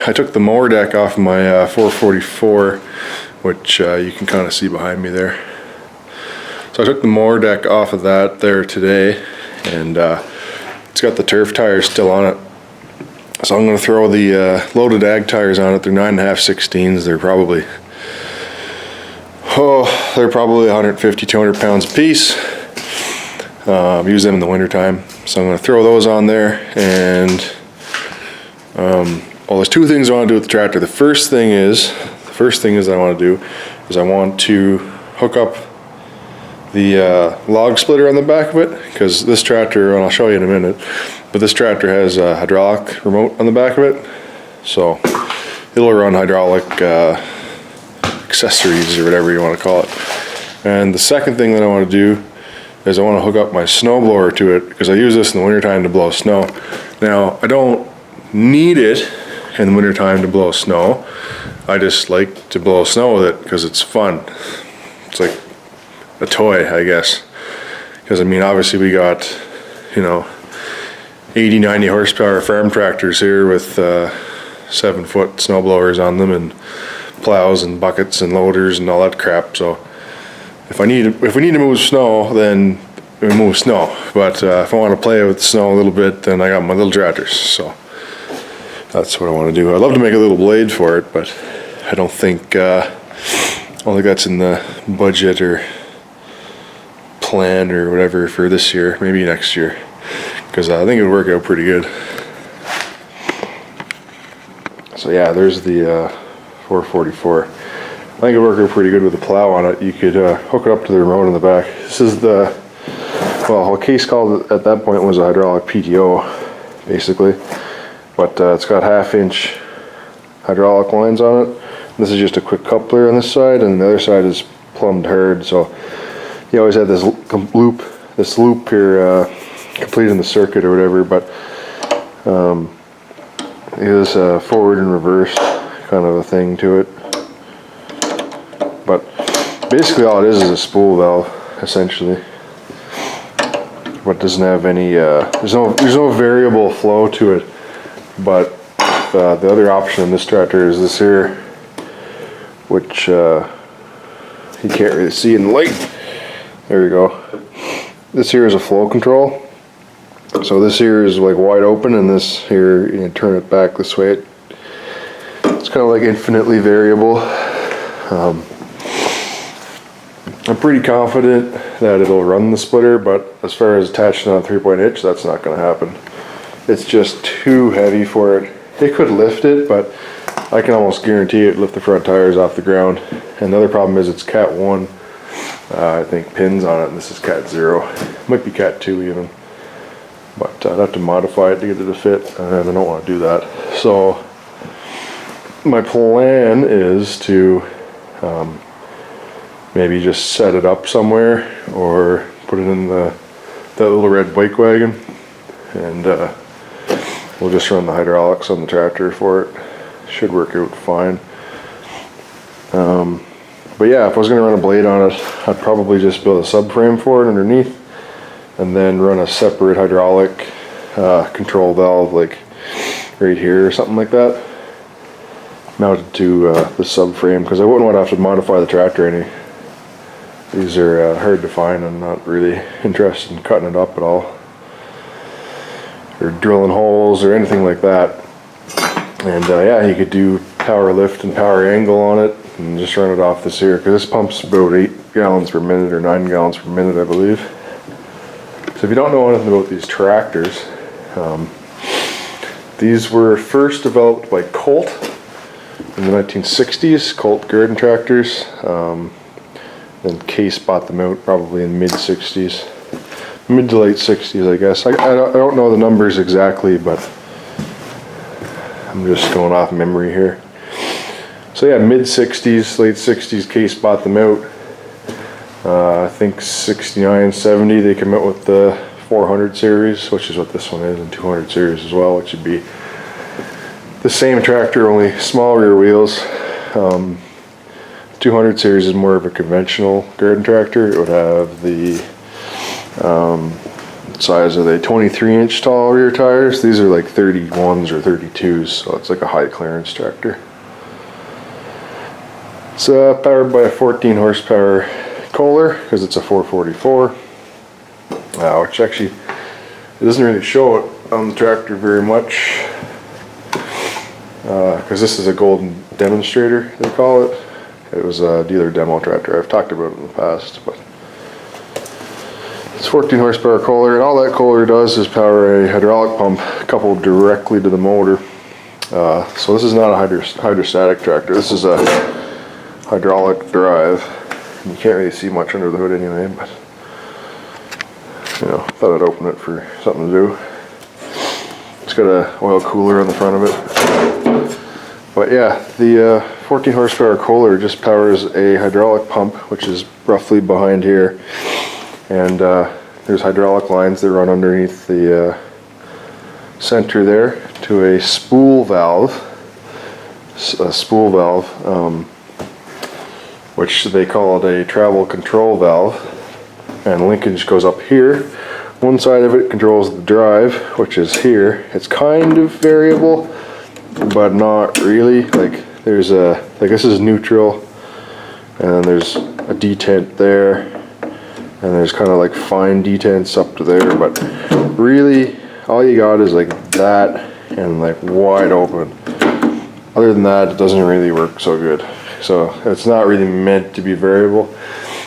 I took the mower deck off of my 444, which you can kind of see behind me there. So I took the mower deck off of that there today, and it's got the turf tires still on it. So I'm going to throw the loaded ag tires on it. They're 9.5/16s. They're probably 150, 200 pounds a piece. Use them in the wintertime. So I'm going to throw those on there, and well, there's two things I want to do with the tractor. The first thing is I want to do is I want to hook up the log splitter on the back of it, because this tractor, and I'll show you in a minute, but this tractor has a hydraulic remote on the back of it, so it'll run hydraulic accessories or whatever you want to call it. And the second thing that I want to do is I want to hook up my snowblower to it, because I use this in the wintertime to blow snow. Now, I don't need it in the wintertime to blow snow. I just like to blow snow with it because it's fun. It's like a toy, I guess. Because I mean, obviously we got, 80, 90 horsepower farm tractors here with 7-foot snow blowers on them, and plows and buckets and loaders and all that crap. So if we need to move snow, then we move snow. But if I want to play with the snow a little bit, then I got my little tractors. So that's what I want to do. I'd love to make a little blade for it, but I don't think that's in the budget or plan or whatever for this year. Maybe next year, because I think it would work out pretty good. So yeah, there's the 444. I think it would work out pretty good with the plow on it. You could hook it up to the remote in the back. This is the, well, case called at that point was a hydraulic PTO, basically. But it's got 1/2-inch hydraulic lines on it. This is just a quick coupler on this side, and the other side is plumbed hard. So you always had this loop here completing the circuit or whatever. But it is a forward and reverse kind of a thing to it. But basically all it is a spool valve, essentially. But doesn't have any. There's no variable flow to it. But the other option on this tractor is this here, which you can't really see in the light. There you go. This here is a flow control. So this here is like wide open, and this here, you can turn it back this way. It's kind of like infinitely variable. I'm pretty confident that it'll run the splitter, but as far as attaching on a 3-point hitch, that's not going to happen. It's just too heavy for it. It could lift it, but I can almost guarantee it lift the front tires off the ground. And the other problem is it's Cat 1, I think, pins on it, and this is Cat 0. It might be Cat 2 even. But I'd have to modify it to get it to fit, and I don't want to do that. So my plan is to maybe just set it up somewhere, or put it in that little red bike wagon, and we'll just run the hydraulics on the tractor for it. Should work out fine. But yeah, if I was going to run a blade on it, I'd probably just build a subframe for it underneath, and then run a separate hydraulic control valve, like right here or something like that, mounted to the subframe, because I wouldn't want to have to modify the tractor any. These are hard to find. I'm not really interested in cutting it up at all, or drilling holes or anything like that. And yeah, you could do power lift and power angle on it and just run it off this here, because this pump's about 8 gallons per minute or 9 gallons per minute, I believe. So if you don't know anything about these tractors, these were first developed by Colt in the 1960s, Colt garden tractors. Then Case bought them out probably in mid to late 60s, I guess. I don't know the numbers exactly, but I'm just going off memory here. So yeah, mid 60s, late 60s, Case bought them out. I think 69, 70, they came out with the 400 series, which is what this one is, and 200 series as well, which would be the same tractor, only small rear wheels. 200 series is more of a conventional garden tractor. It would have the size are they? 23-inch tall rear tires. These are like 31s or 32s, so it's like a high clearance tractor. It's powered by a 14 horsepower Kohler because it's a 444, which actually it doesn't really show it on the tractor very much because this is a golden demonstrator, they call it. It was a dealer demo tractor. I've talked about it in the past, but it's 14 horsepower Kohler, and all that Kohler does is power a hydraulic pump coupled directly to the motor. So this is not a hydrostatic tractor. This is a hydraulic drive. You can't really see much under the hood anyway, but you know, thought I'd open it for something to do. It's got a oil cooler on the front of it. But yeah, the 14 horsepower Kohler just powers a hydraulic pump, which is roughly behind here. And there's hydraulic lines that run underneath the center there to a spool valve. Which they call it a travel control valve, and linkage goes up here. One side of it controls the drive, which is here. It's kind of variable, but not really. Like there's a, like this is neutral, and then there's a detent there, and there's kind of like fine detents up to there, but really all you got is like that and like wide open. Other than that, it doesn't really work so good. So it's not really meant to be variable.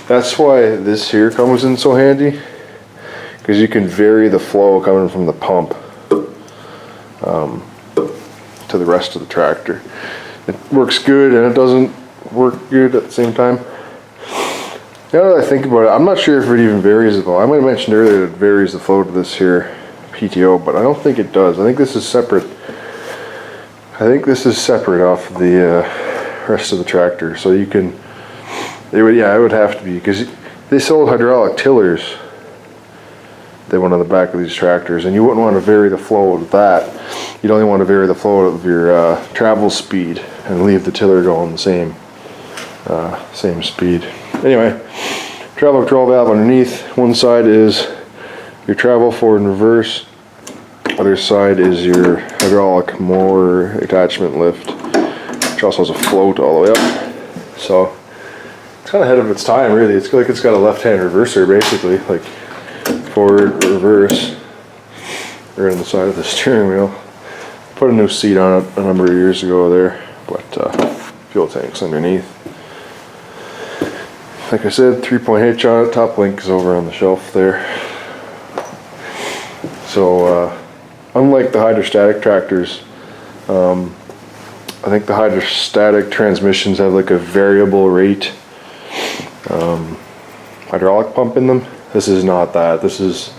That's why this here comes in so handy, because you can vary the flow coming from the pump to the rest of the tractor. It works good and it doesn't work good at the same time. Now that I think about it, I'm not sure if it even varies the flow. I might have mentioned earlier that it varies the flow to this here PTO, but I don't think it does. I think this is separate. I think this is separate off the rest of the tractor, so you can, it would have to be, because they sold hydraulic tillers, they went on the back of these tractors, and you wouldn't want to vary the flow of that. You'd only want to vary the flow of your travel speed and leave the tiller going the same speed. Anyway, travel control valve underneath. One side is your travel forward and reverse, other side is your hydraulic motor attachment lift, which also has a float all the way up. So it's kind of ahead of its time, really. It's like it's got a left-hand reverser, basically, like forward, reverse, right on the side of the steering wheel. Put a new seat on it a number of years ago there, but fuel tank's underneath. Like I said, 3-point hitch on it. Top link is over on the shelf there. So unlike the hydrostatic tractors, I think the hydrostatic transmissions have like a variable rate hydraulic pump in them. This is not that. This is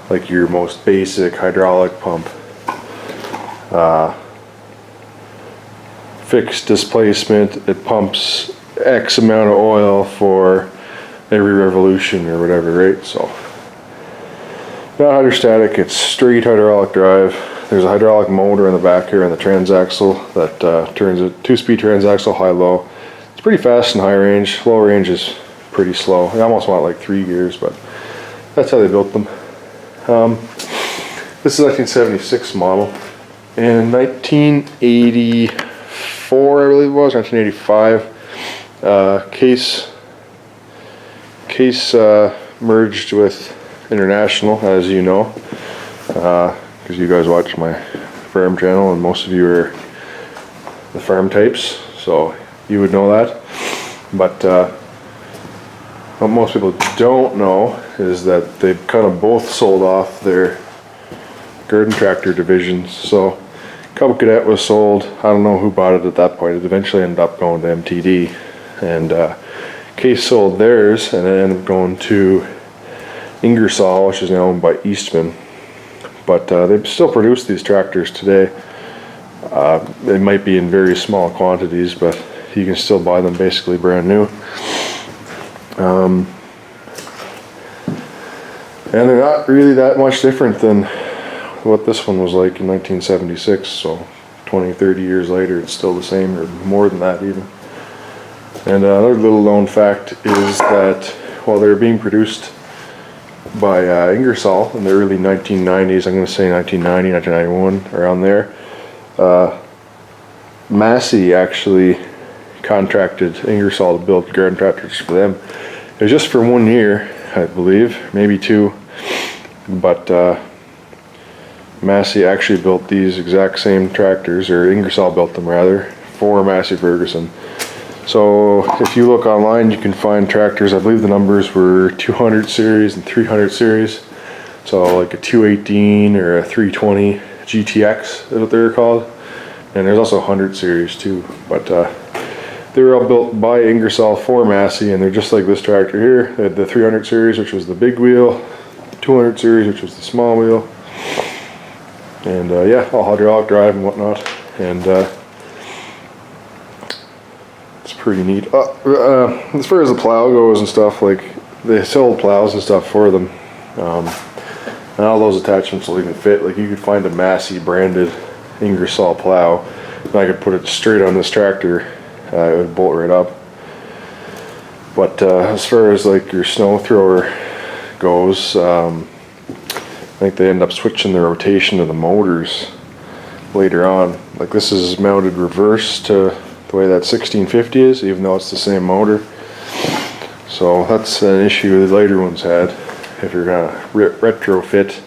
like your most basic hydraulic pump. Fixed displacement, it pumps X amount of oil for every revolution or whatever, right? So not hydrostatic, it's straight hydraulic drive. There's a hydraulic motor in the back here in the transaxle that turns a 2-speed transaxle high-low. It's pretty fast and high range. Low range is pretty slow. I almost want like 3 gears, but that's how they built them. This is a 1976 model. In 1984, I believe it was, 1985, Case merged with International, as you know, because you guys watch my farm channel, and most of you are the farm types, so you would know that. But what most people don't know is that they've kind of both sold off their garden tractor divisions. So Cub Cadet was sold. I don't know who bought it at that point. It eventually ended up going to MTD, and Case sold theirs, and it ended up going to Ingersoll, which is now owned by Eastman. But they still produce these tractors today. They might be in very small quantities, but you can still buy them basically brand new. And they're not really that much different than what this one was like in 1976, so 20-30 years later it's still the same, or more than that even. And another little known fact is that while they were being produced by Ingersoll in the early 1990s. I'm going to say 1990, 1991, around there. Massey actually contracted Ingersoll to build garden tractors for them. It was just for 1 year, I believe, maybe 2, but Massey actually built these exact same tractors, or Ingersoll built them rather, for Massey Ferguson. So if you look online, you can find tractors. I believe the numbers were 200 series and 300 series. So like a 218 or a 320 GTX is what they're called. And there's also 100 series too. But they were all built by Ingersoll for Massey, and they're just like this tractor here. They had the 300 series, which was the big wheel, the 200 series, which was the small wheel. And yeah, all hydraulic drive and whatnot. And it's pretty neat. As far as the plow goes and stuff, like they sold plows and stuff for them, and all those attachments will even fit. Like you could find a Massey branded Ingersoll plow, and I could put it straight on this tractor. It would bolt right up. But as far as like your snow thrower goes, I think they end up switching the rotation of the motors later on. Like this is mounted reverse to the way that 1650 is, even though it's the same motor. So that's an issue the later ones had if you're gonna retrofit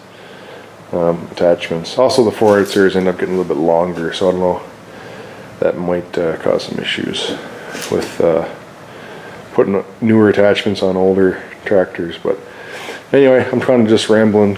attachments. Also the 400 series end up getting a little bit longer, so I don't know, that might cause some issues with putting newer attachments on older tractors. But anyway, I'm kind of just rambling.